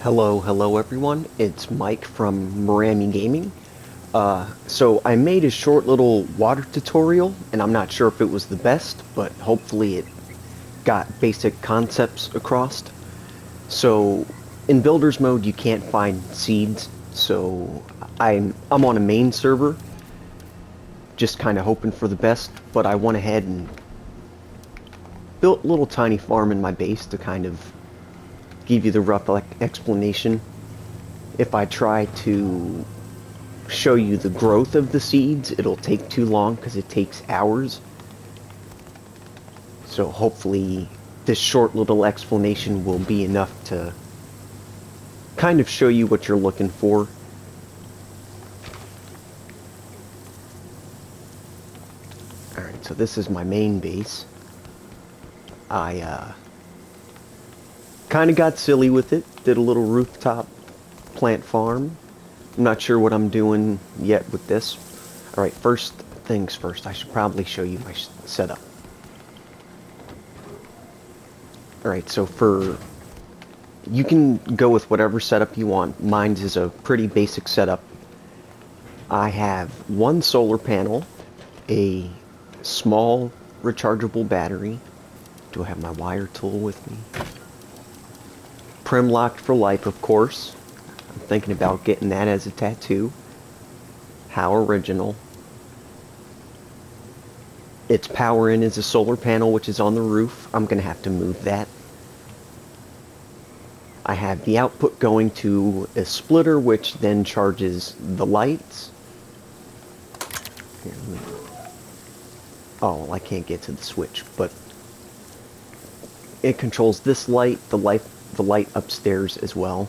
Hello everyone. It's Mike from Marami Gaming. So I made a short little water tutorial, and I'm not sure if it was the best, but hopefully it got basic concepts across. So in builders mode you can't find seeds, so I'm on a main server, just kind of hoping for the best, but I went ahead and built a little tiny farm in my base to kind of give you the rough explanation. If I try to show you the growth of the seeds, it'll take too long because it takes hours. So hopefully this short little explanation will be enough to kind of show you what you're looking for. Alright, so this is my main base. I kind of got silly with it, did a little rooftop plant farm. I'm not sure what I'm doing yet with this. Alright, first things first, I should probably show you my setup. Alright, so you can go with whatever setup you want. Mine is a pretty basic setup. I have one solar panel, a small rechargeable battery. Do I have my wire tool with me? Prim locked for life, of course. I'm thinking about getting that as a tattoo. How original. Its power in is a solar panel which is on the roof. I'm going to have to move that. I have the output going to a splitter which then charges the lights. Here, oh, I can't get to the switch, but it controls this light, the light upstairs as well.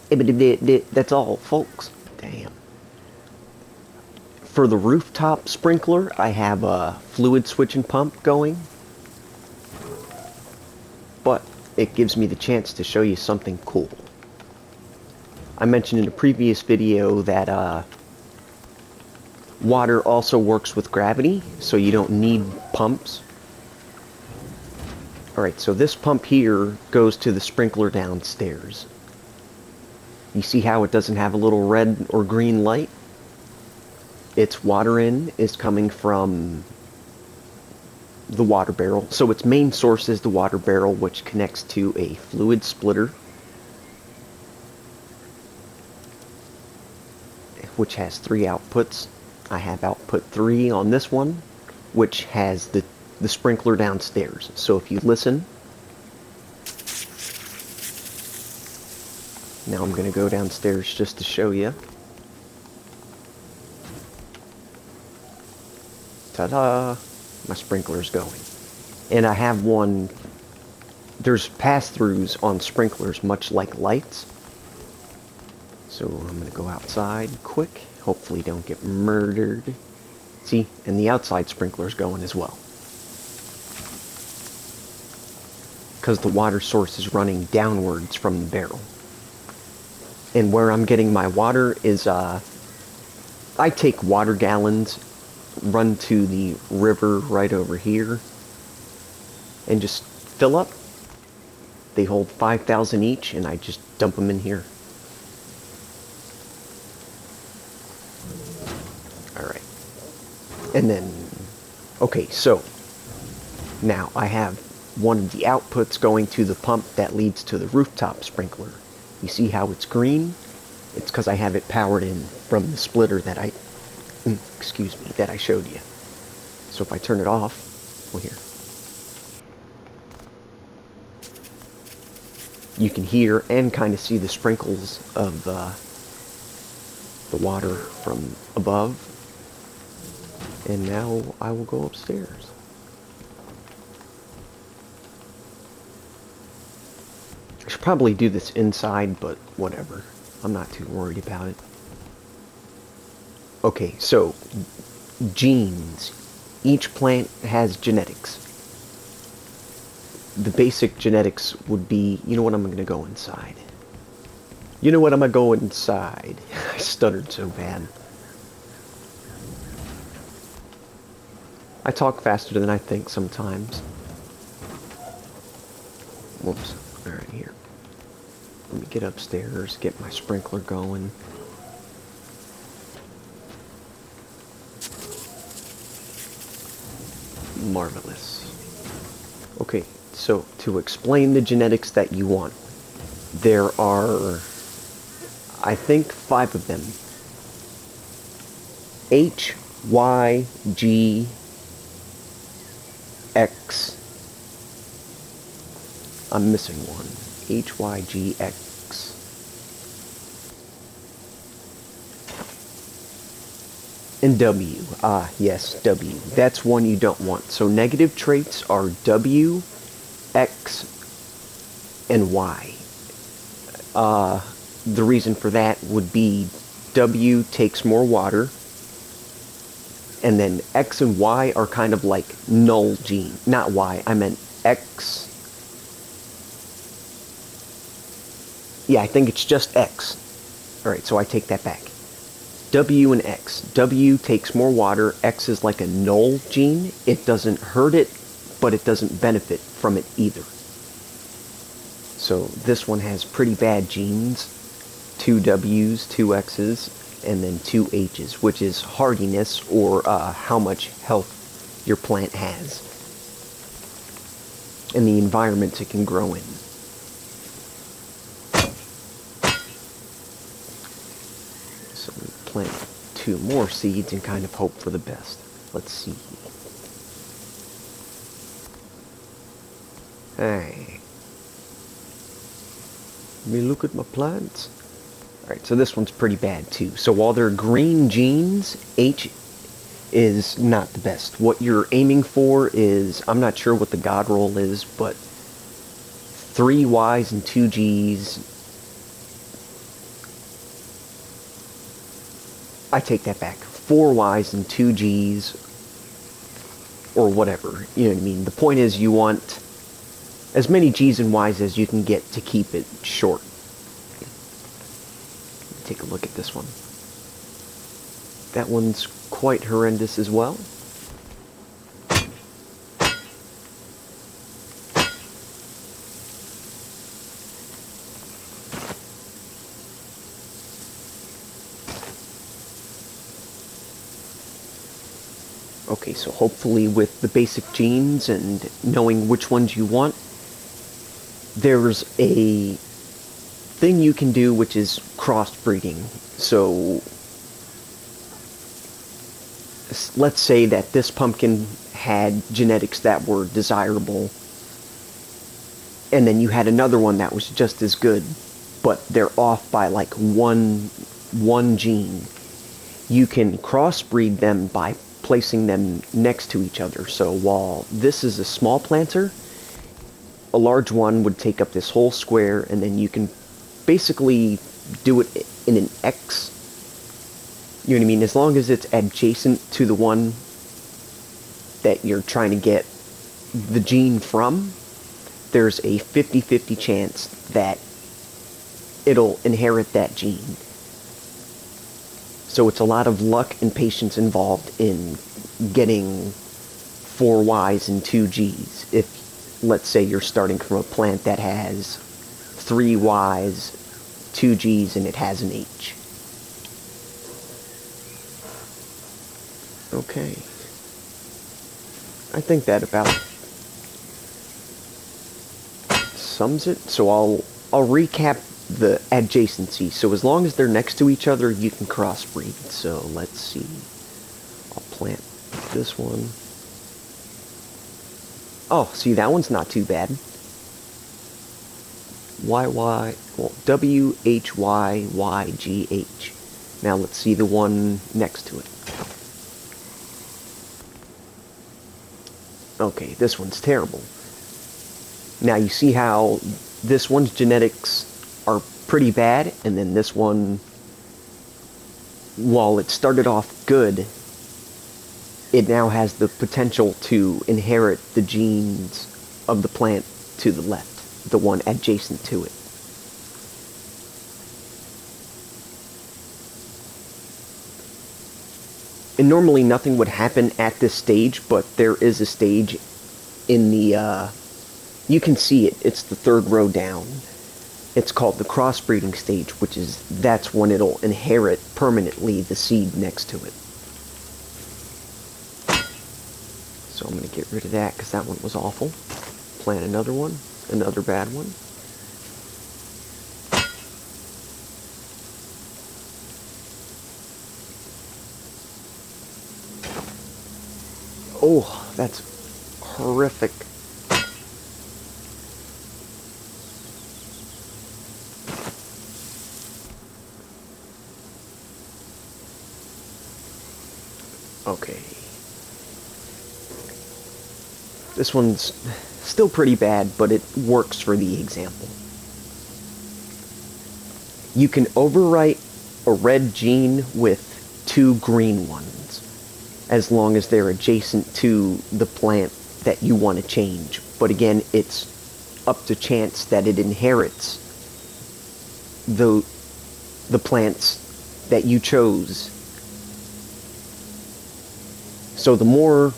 That's all, folks. Damn. For the rooftop sprinkler, I have a fluid switching pump going. But it gives me the chance to show you something cool. I mentioned in a previous video that water also works with gravity, so you don't need pumps. Alright, so this pump here goes to the sprinkler downstairs. You see how it doesn't have a little red or green light? Its water in is coming from the water barrel. So its main source is the water barrel, which connects to a fluid splitter, which has 3 outputs. I have output 3 on this one, which has the sprinkler downstairs. So if you listen, now I'm going to go downstairs just to show you. Ta-da! My sprinkler's going. And I have one, there's pass-throughs on sprinklers much like lights. So I'm going to go outside quick. Hopefully don't get murdered. See, and the outside sprinkler's going as well. Because the water source is running downwards from the barrel. And where I'm getting my water is, I take water gallons, run to the river right over here, and just fill up. They hold 5,000 each, and I just dump them in here. Alright. And then, okay, so now I have one of the outputs going to the pump that leads to the rooftop sprinkler. You see how it's green? It's because I have it powered in from the splitter that I showed you. So if I turn it off, well, here, you can hear and kind of see the sprinkles of the water from above. And now I will go upstairs. I should probably do this inside, but whatever. I'm not too worried about it. Okay, so genes. Each plant has genetics. The basic genetics would be, you know what, I'm going to go inside. You know what, I'm going to go inside. I stuttered so bad. I talk faster than I think sometimes. Whoops. Alright, here. Let me get upstairs, get my sprinkler going. Marvelous. Okay, so to explain the genetics that you want, there are, I think, 5 of them. H, Y, G, X. I'm missing one. H, Y, G, X. And W. Ah, yes, W. That's one you don't want. So negative traits are W, X, and Y. The reason for that would be W takes more water, and then X and Y are kind of like null gene. Not Y, I meant X. Yeah, I think it's just X. Alright, so I take that back. W and X. W takes more water. X is like a null gene. It doesn't hurt it, but it doesn't benefit from it either. So this one has pretty bad genes. 2 W's, 2 X's, and then 2 H's, which is hardiness, or how much health your plant has, and the environment it can grow in. So we plant 2 more seeds and kind of hope for the best. Let's see. Hey. Let me look at my plants. Alright, so this one's pretty bad too. So while they're green genes, H is not the best. What you're aiming for is, I'm not sure what the God roll is, but 3 Y's and 2 G's. I take that back. 4 Y's and 2 G's, or whatever. You know what I mean? The point is you want as many G's and Y's as you can get to keep it short. Take a look at this one. That one's quite horrendous as well. Okay, so hopefully with the basic genes and knowing which ones you want, there's a thing you can do which is crossbreeding. So let's say that this pumpkin had genetics that were desirable, and then you had another one that was just as good, but they're off by like one gene. You can crossbreed them by placing them next to each other. So while this is a small planter, a large one would take up this whole square, and then you can basically do it in an X. You know what I mean? As long as it's adjacent to the one that you're trying to get the gene from, there's a 50-50 chance that it'll inherit that gene. So it's a lot of luck and patience involved in getting 4 Y's and 2 G's. If, let's say, you're starting from a plant that has 3 Y's, 2 G's, and it has an H. Okay. I think that about sums it. So I'll recap the adjacency. So as long as they're next to each other, you can crossbreed. So let's see. I'll plant this one. Oh, see, that one's not too bad. W, H, Y, Y, G, H. Now let's see the one next to it. Okay, this one's terrible. Now you see how this one's genetics are pretty bad, and then this one, while it started off good, it now has the potential to inherit the genes of the plant to the left, the one adjacent to it. And normally nothing would happen at this stage, but there is a stage in the, you can see it, it's the 3rd row down. It's called the crossbreeding stage, that's when it'll inherit permanently the seed next to it. So I'm going to get rid of that because that one was awful. Plant another one, another bad one. Oh, that's horrific. Okay. This one's still pretty bad, but it works for the example. You can overwrite a red gene with 2 green ones, as long as they're adjacent to the plant that you want to change. But again, it's up to chance that it inherits the plants that you chose. So the more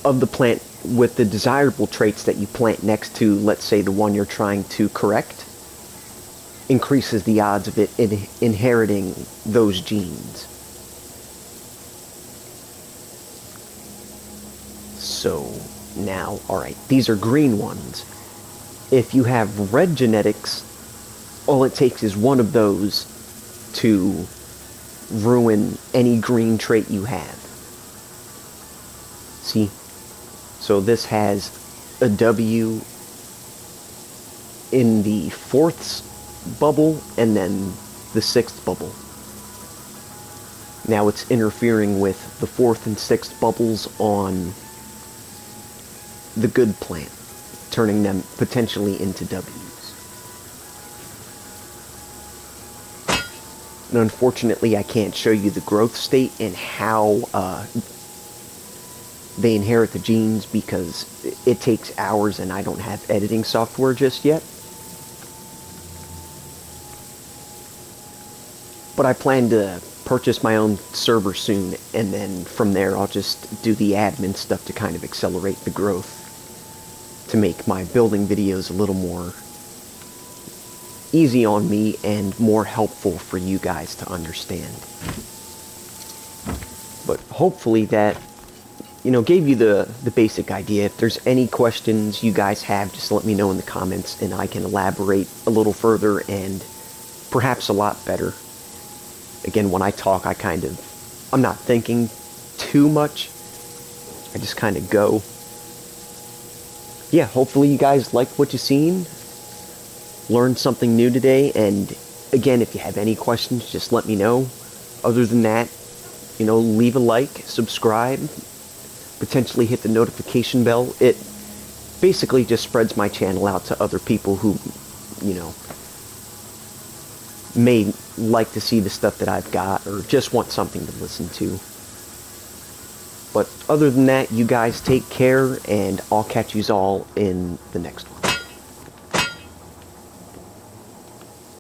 of the plant with the desirable traits that you plant next to, let's say, the one you're trying to correct, increases the odds of it inheriting those genes. So now, alright, these are green ones. If you have red genetics, all it takes is one of those to ruin any green trait you have. See? So this has a W in the 4th bubble and then the 6th bubble. Now it's interfering with the 4th and 6th bubbles on the good plant, turning them potentially into W's. And unfortunately, I can't show you the growth state and how they inherit the genes because it takes hours and I don't have editing software just yet. But I plan to purchase my own server soon, and then from there I'll just do the admin stuff to kind of accelerate the growth, to make my building videos a little more easy on me and more helpful for you guys to understand. But hopefully that, gave you the basic idea. If there's any questions you guys have, just let me know in the comments and I can elaborate a little further and perhaps a lot better. Again, when I talk, I'm not thinking too much. I just kind of go. Yeah, hopefully you guys liked what you've seen, learned something new today, and again, if you have any questions, just let me know. Other than that, leave a like, subscribe, potentially hit the notification bell. It basically just spreads my channel out to other people who, may like to see the stuff that I've got or just want something to listen to. But other than that, you guys take care, and I'll catch yous all in the next one.